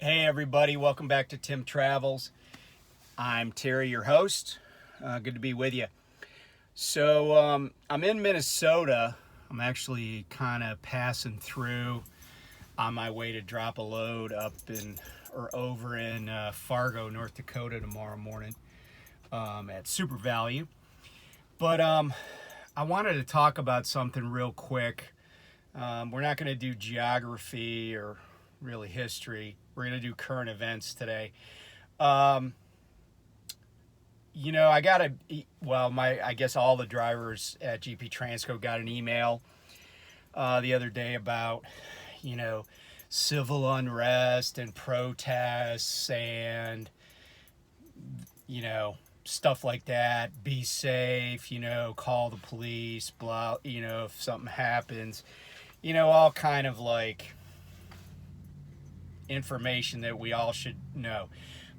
Hey everybody, welcome back to Tim Travels. I'm Terry, your host. Good to be with you. So I'm in Minnesota. I'm actually kind of passing through on my way to drop a load over in Fargo, North Dakota tomorrow morning at Super Value. But I wanted to talk about something real quick. We're not going to do geography or really history. We're going to do current events today. I guess all the drivers at GP Transco got an email the other day about, civil unrest and protests and, stuff like that. Be safe, call the police, blah, if something happens, all kind of like information that we all should know.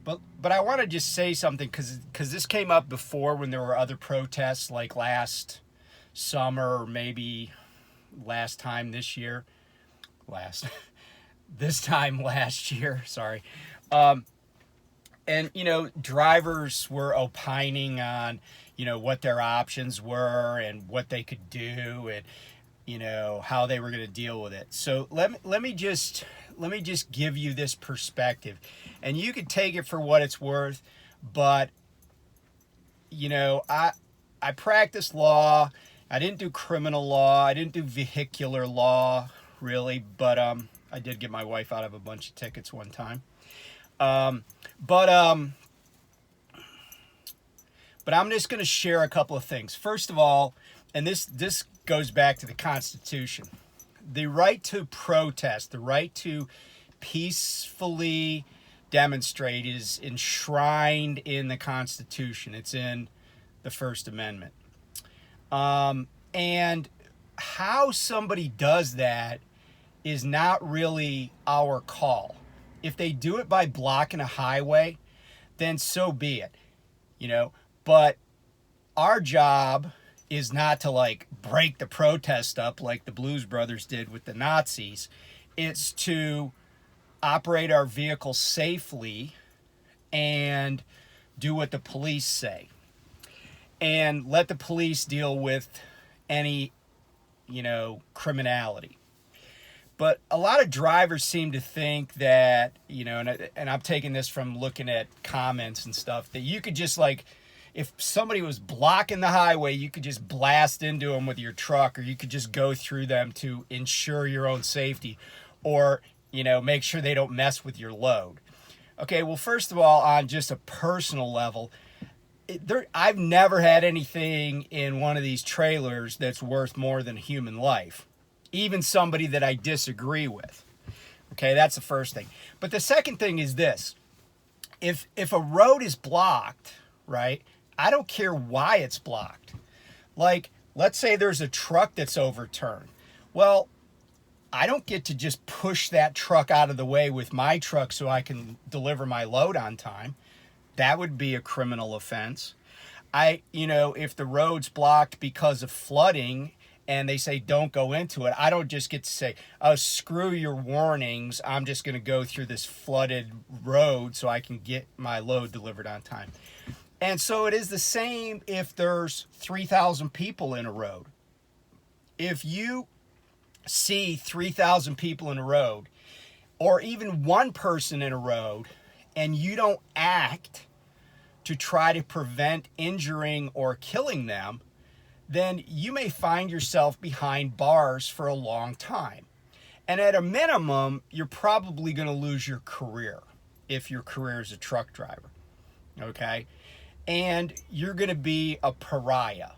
But I want to just say something because this came up before when there were other protests, like last summer or maybe last time this year. This time last year, sorry. And, drivers were opining on, what their options were and what they could do and, how they were going to deal with it. So let me just give you this perspective, and you can take it for what it's worth. But I practiced law. I didn't do criminal law. I didn't do vehicular law really, but I did get my wife out of a bunch of tickets one time. But I'm just going to share a couple of things. First of all, and this goes back to the Constitution. The right to protest, the right to peacefully demonstrate is enshrined in the Constitution. It's in the First Amendment. And how somebody does that is not really our call. If they do it by blocking a highway, then so be it, But our job is not to break the protest up like the Blues Brothers did with the Nazis. It's to operate our vehicles safely and do what the police say. And let the police deal with any, criminality. But a lot of drivers seem to think that, and I'm taking this from looking at comments and stuff, that you could just if somebody was blocking the highway, you could just blast into them with your truck, or you could just go through them to ensure your own safety, or, make sure they don't mess with your load. Okay, well, first of all, on just a personal level, I've never had anything in one of these trailers that's worth more than a human life, even somebody that I disagree with. Okay, that's the first thing. But the second thing is this. If a road is blocked, right, I don't care why it's blocked. Let's say there's a truck that's overturned. Well, I don't get to just push that truck out of the way with my truck so I can deliver my load on time. That would be a criminal offense. If the road's blocked because of flooding and they say don't go into it, I don't just get to say, oh, screw your warnings, I'm just going to go through this flooded road so I can get my load delivered on time. And so it is the same if there's 3,000 people in a road. If you see 3,000 people in a road, or even one person in a road, and you don't act to try to prevent injuring or killing them, then you may find yourself behind bars for a long time. And at a minimum, you're probably going to lose your career if your career is a truck driver. Okay? And you're going to be a pariah,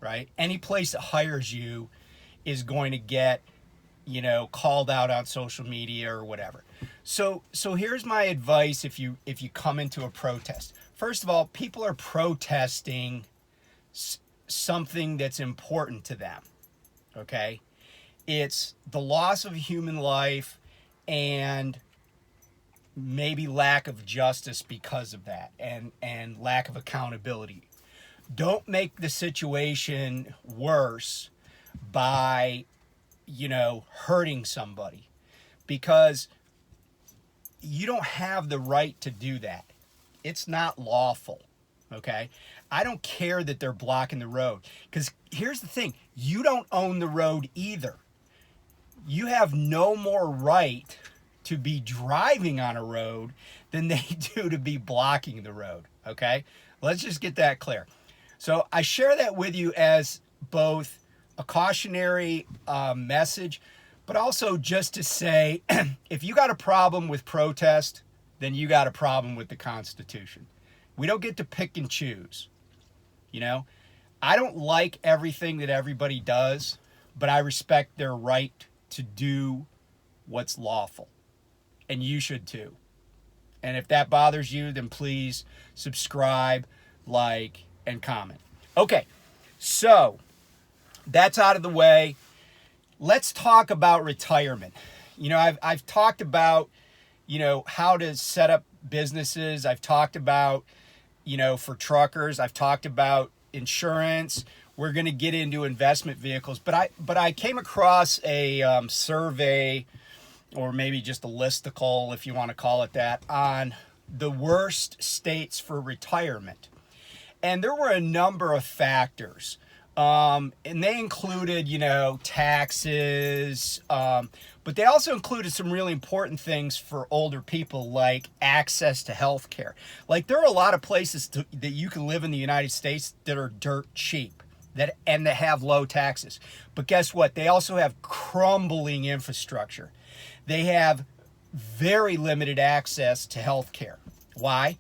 right? Any place that hires you is going to get, called out on social media or whatever. So here's my advice if you come into a protest. First of all, people are protesting something that's important to them, okay? It's the loss of human life and maybe lack of justice because of that, and lack of accountability. Don't make the situation worse by, hurting somebody, because you don't have the right to do that. It's not lawful, okay? I don't care that they're blocking the road, because here's the thing. You don't own the road either. You have no more right to be driving on a road than they do to be blocking the road, okay? Let's just get that clear. So I share that with you as both a cautionary message, but also just to say, if you got a problem with protest, then you got a problem with the Constitution. We don't get to pick and choose, you know? I don't like everything that everybody does, but I respect their right to do what's lawful. And you should too. And if that bothers you, then please subscribe, like, and comment. Okay, so that's out of the way. Let's talk about retirement. You know, I've talked about, you know, how to set up businesses. I've talked about, you know, for truckers. I've talked about insurance. We're going to get into investment vehicles. But I came across a survey, or maybe just a listicle, if you want to call it that, on the worst states for retirement. And there were a number of factors. And they included, you know, taxes, but they also included some really important things for older people, like access to health care. Like, there are a lot of places that you can live in the United States that are dirt cheap, that have low taxes. But guess what? They also have crumbling infrastructure. They have very limited access to health care. Why?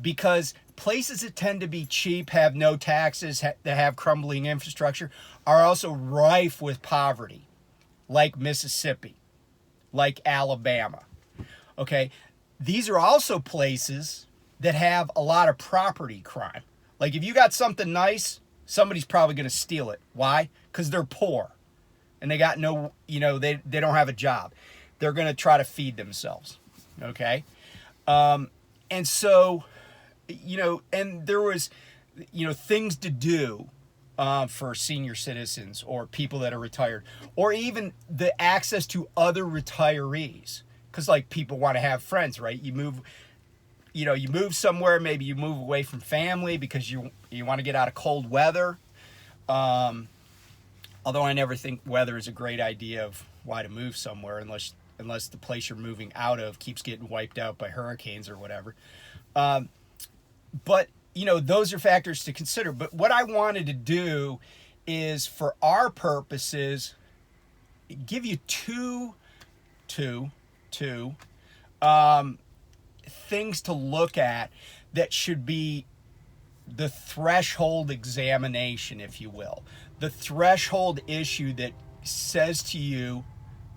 Because places that tend to be cheap, have no taxes, that have crumbling infrastructure, are also rife with poverty, like Mississippi, like Alabama. Okay, these are also places that have a lot of property crime. Like, if you got something nice, somebody's probably going to steal it. Why? Because they're poor and they got no, you know, they don't have a job. They're going to try to feed themselves. Okay, and so, you know, and there was, you know, things to do for senior citizens or people that are retired, or even the access to other retirees. Because, like, people want to have friends, right? You move somewhere, maybe you move away from family because you want to get out of cold weather. Although I never think weather is a great idea of why to move somewhere unless the place you're moving out of keeps getting wiped out by hurricanes or whatever. But, you know, those are factors to consider. But what I wanted to do is, for our purposes, give you two things to look at that should be the threshold examination, if you will. The threshold issue that says to you,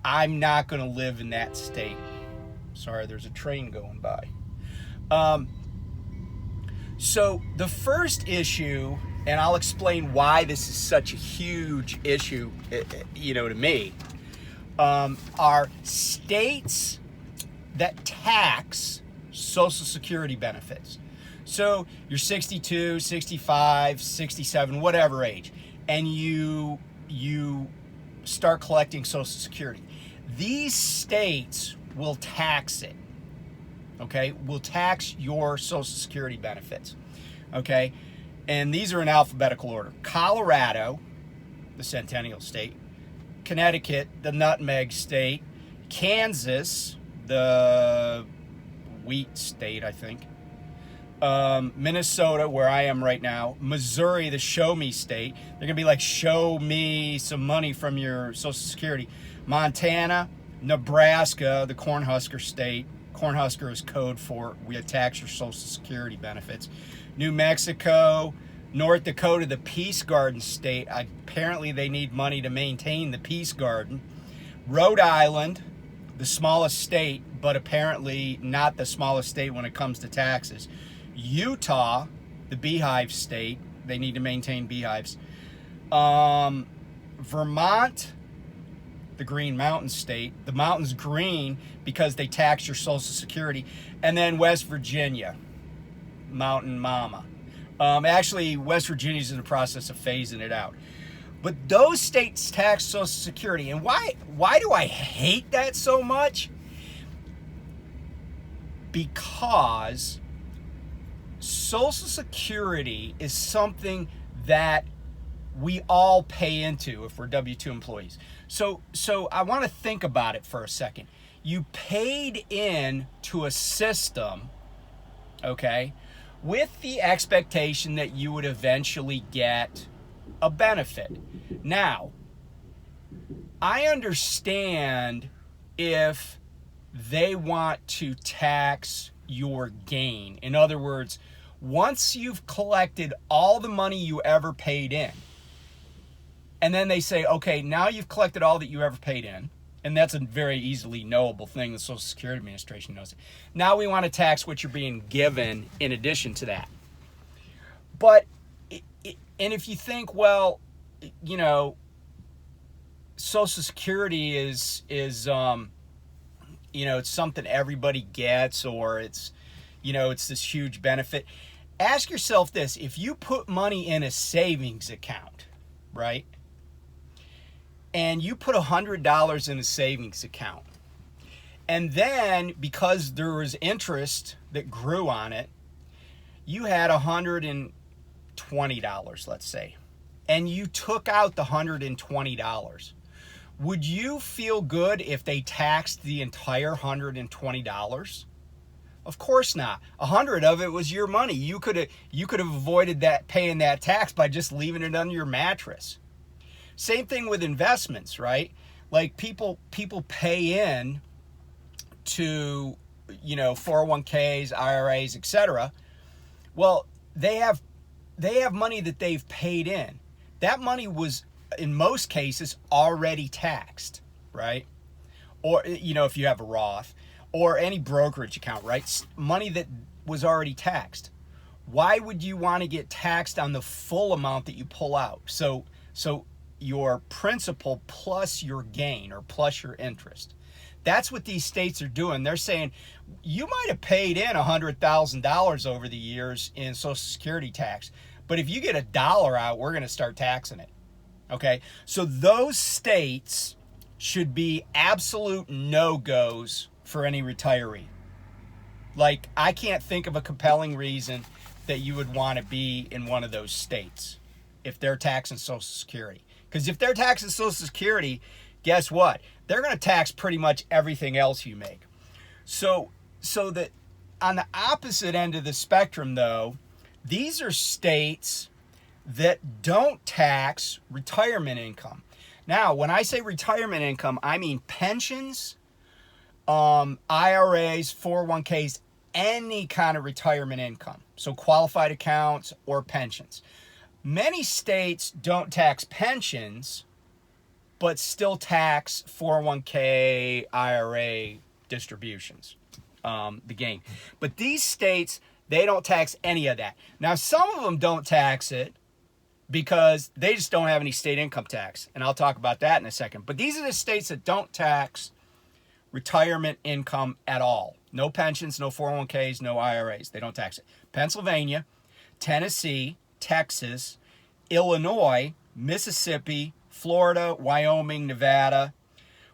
I'm not going to live in that state. Sorry, there's a train going by. So the first issue, and I'll explain why this is such a huge issue, you know, to me, are states that tax Social Security benefits. So you're 62, 65, 67, whatever age, and you start collecting Social Security. These states will tax it. Okay, will tax your Social Security benefits. Okay, and these are in alphabetical order. Colorado, the Centennial State. Connecticut, the Nutmeg State. Kansas, the Wheat State, I think. Minnesota, where I am right now. Missouri, the Show Me State. They're going to be like, show me some money from your Social Security. Montana, Nebraska, the Cornhusker State. Cornhusker is code for we tax your Social Security benefits. New Mexico, North Dakota, the Peace Garden State. Apparently they need money to maintain the Peace Garden. Rhode Island, the smallest state, but apparently not the smallest state when it comes to taxes. Utah, the Beehive State. They need to maintain beehives. Vermont, the Green Mountain State. The mountain's green because they tax your Social Security. And then West Virginia, Mountain Mama. Actually, West Virginia's in the process of phasing it out. But those states tax Social Security. And why do I hate that so much? because Social Security is something that we all pay into if we're W-2 employees. So I want to think about it for a second. You paid in to a system, okay, with the expectation that you would eventually get a benefit. Now, I understand if they want to tax your gain. In other words, once you've collected all the money you ever paid in, and then they say, okay, now you've collected all that you ever paid in, and that's a very easily knowable thing. The Social Security Administration knows it. Now we want to tax what you're being given in addition to that. But, and if you think, well, you know, Social Security is you know, it's something everybody gets, or it's, you know, it's this huge benefit. Ask yourself this: if you put money in a savings account, right, and you put $100 in a savings account, and then because there was interest that grew on it, you had $120, let's say, and you took out the $120. Would you feel good if they taxed the entire $120? Of course not. 100 of it was your money. You could have avoided that, paying that tax, by just leaving it under your mattress. Same thing with investments, right? Like people pay in to, you know, 401ks, IRAs, etc. Well, they have money that they've paid in. That money was, in most cases, already taxed, right? Or, you know, if you have a Roth or any brokerage account, right? Money that was already taxed. Why would you want to get taxed on the full amount that you pull out? So your principal plus your gain, or plus your interest. That's what these states are doing. They're saying, you might have paid in $100,000 over the years in Social Security tax, but if you get $1 out, we're going to start taxing it. Okay, so those states should be absolute no-goes for any retiree. Like, I can't think of a compelling reason that you would want to be in one of those states if they're taxing Social Security. Because if they're taxing Social Security, guess what? They're going to tax pretty much everything else you make. So that on the opposite end of the spectrum, though, these are states that don't tax retirement income. Now, when I say retirement income, I mean pensions, IRAs, 401ks, any kind of retirement income. So qualified accounts or pensions. Many states don't tax pensions, but still tax 401k, IRA distributions, the gain. But these states, they don't tax any of that. Now, some of them don't tax it because they just don't have any state income tax. And I'll talk about that in a second. But these are the states that don't tax retirement income at all. No pensions, no 401ks, no IRAs. They don't tax it. Pennsylvania, Tennessee, Texas, Illinois, Mississippi, Florida, Wyoming, Nevada,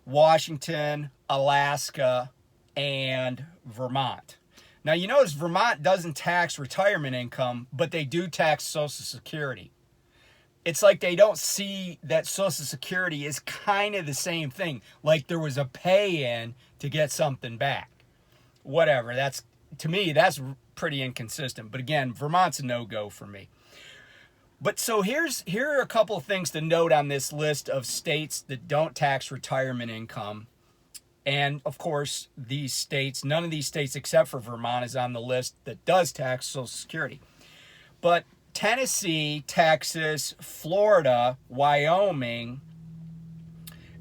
Washington, Alaska, and Vermont. Now, you notice Vermont doesn't tax retirement income, but they do tax Social Security. It's like they don't see that Social Security is kind of the same thing. Like there was a pay-in to get something back. Whatever. That's, to me, that's pretty inconsistent. But again, Vermont's a no-go for me. But so here are a couple of things to note on this list of states that don't tax retirement income. And of course, these states, none of these states except for Vermont is on the list that does tax Social Security. But Tennessee, Texas, Florida, Wyoming,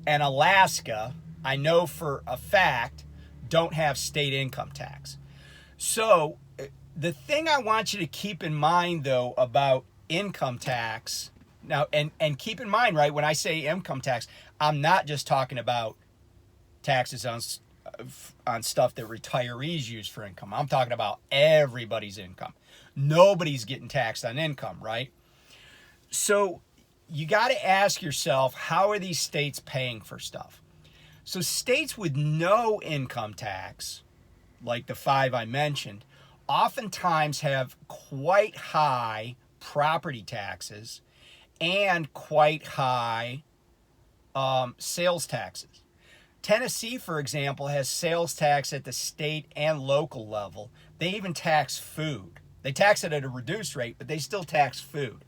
and Alaska, I know for a fact, don't have state income tax. So the thing I want you to keep in mind, though, about income tax, now, and keep in mind, right, when I say income tax, I'm not just talking about taxes on stuff that retirees use for income. I'm talking about everybody's income. Nobody's getting taxed on income, right? So you got to ask yourself, how are these states paying for stuff? So states with no income tax, like the 5 I mentioned, oftentimes have quite high property taxes and quite high sales taxes. Tennessee, for example, has sales tax at the state and local level. They even tax food. They tax it at a reduced rate, but they still tax food.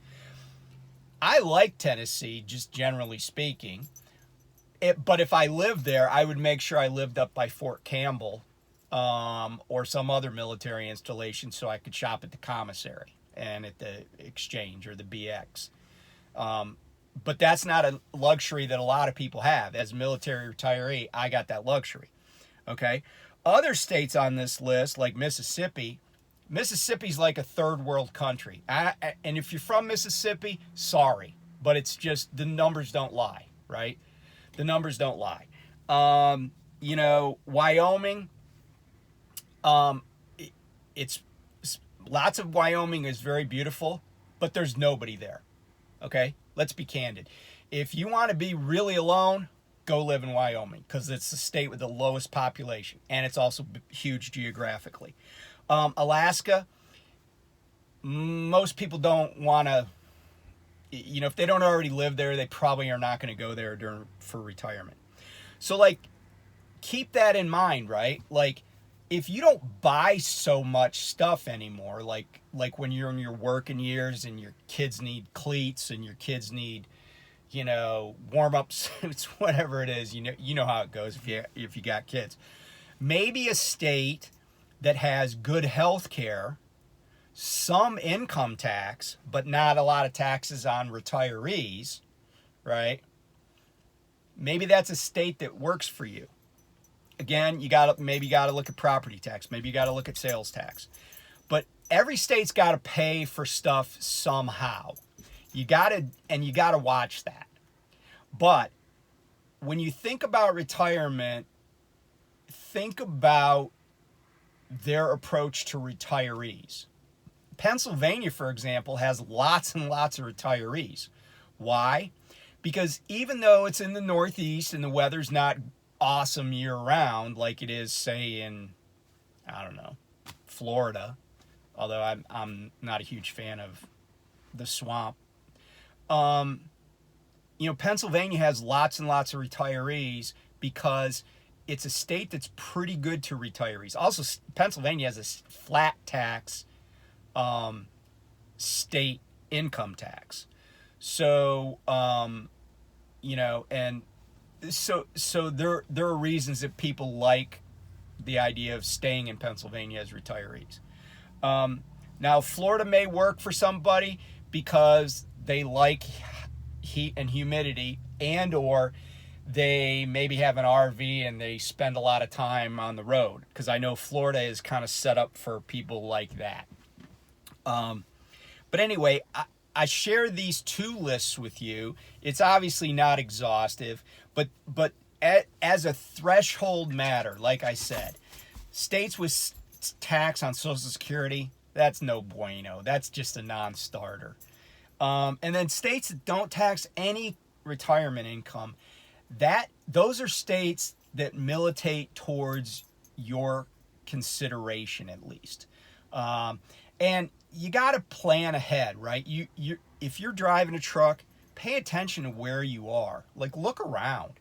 I like Tennessee, just generally speaking. But if I lived there, I would make sure I lived up by Fort Campbell or some other military installation so I could shop at the commissary and at the exchange or the BX. But that's not a luxury that a lot of people have. As a military retiree, I got that luxury. Okay? Other states on this list, like Mississippi, Mississippi's like a third world country. And if you're from Mississippi, sorry. But it's just the numbers don't lie, right? The numbers don't lie. Wyoming, it's lots of Wyoming is very beautiful, but there's nobody there. Okay? Let's be candid. If you want to be really alone, go live in Wyoming because it's the state with the lowest population, and it's also huge geographically. Alaska, most people don't want to, if they don't already live there, they probably are not going to go there for retirement. So, keep that in mind, right? If you don't buy so much stuff anymore, like when you're in your working years and your kids need cleats and your kids need, warm-up suits, whatever it is, you know how it goes if you got kids. Maybe a state that has good health care, some income tax, but not a lot of taxes on retirees, right? Maybe that's a state that works for you. Again, maybe you gotta look at property tax. Maybe you gotta look at sales tax. But every state's gotta pay for stuff somehow. You gotta watch that. But when you think about retirement, think about their approach to retirees. Pennsylvania, for example, has lots and lots of retirees. Why? Because even though it's in the Northeast and the weather's not awesome year-round like it is, say, in, Florida, although I'm not a huge fan of the swamp. Pennsylvania has lots and lots of retirees because it's a state that's pretty good to retirees. Also, Pennsylvania has a flat tax state income tax. So, and so there are reasons that people like the idea of staying in Pennsylvania as retirees. Now, Florida may work for somebody because they like heat and humidity, and or they maybe have an RV and they spend a lot of time on the road, because I know Florida is kind of set up for people like that. But anyway, I share these two lists with you. It's obviously not exhaustive, but as a threshold matter, like I said, states with tax on Social Security, that's no bueno. That's just a non-starter. And then states that don't tax any retirement income, those are states that militate towards your consideration, at least. And you got to plan ahead, right? If you're driving a truck, pay attention to where you are. Look around.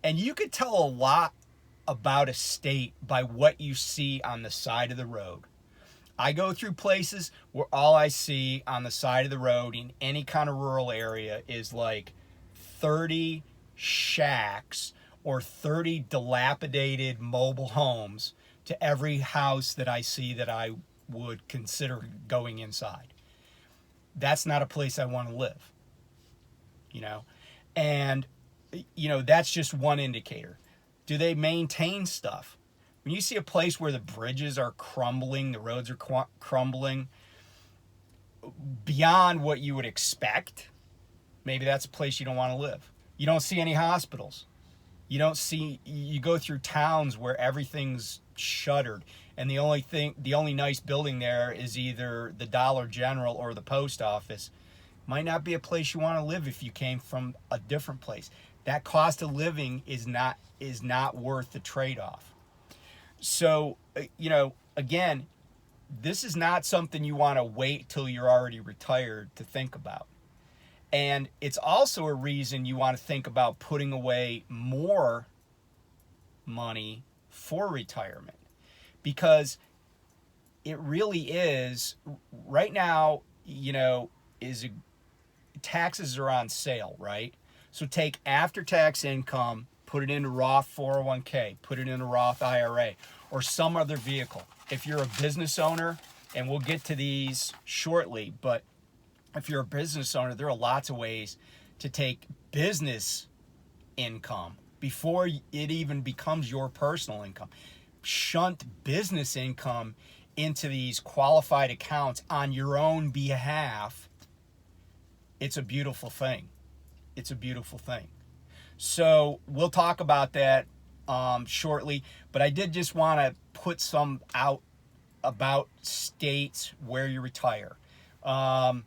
And you could tell a lot about a state by what you see on the side of the road. I go through places where all I see on the side of the road in any kind of rural area is 30 shacks or 30 dilapidated mobile homes to every house that I see that I would consider going inside. That's not a place I want to live, and that's just one indicator. Do they maintain stuff? When you see a place where the bridges are crumbling, the roads are crumbling beyond what you would expect, maybe that's a place you don't want to live. You don't see any hospitals. You go through towns where everything's shuttered, and the only nice building there is either the Dollar General or the post office. Might not be a place you want to live if you came from a different place. That cost of living is not worth the trade-off. So again, this is not something you want to wait till you're already retired to think about. And it's also a reason you want to think about putting away more money for retirement, because it really is right now, taxes are on sale, right? So take after-tax income, put it into Roth 401k, put it into Roth IRA, or some other vehicle. If you're a business owner, and we'll get to these shortly, but if you're a business owner, there are lots of ways to take business income before it even becomes your personal income. Shunt business income into these qualified accounts on your own behalf. It's a beautiful thing. It's a beautiful thing. So we'll talk about that shortly, but I did just want to put some out about states where you retire. I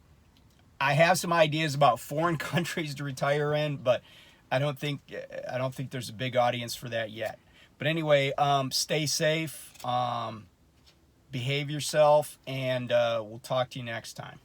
have some ideas about foreign countries to retire in, but I don't think there's a big audience for that yet. But anyway, stay safe, behave yourself, and we'll talk to you next time.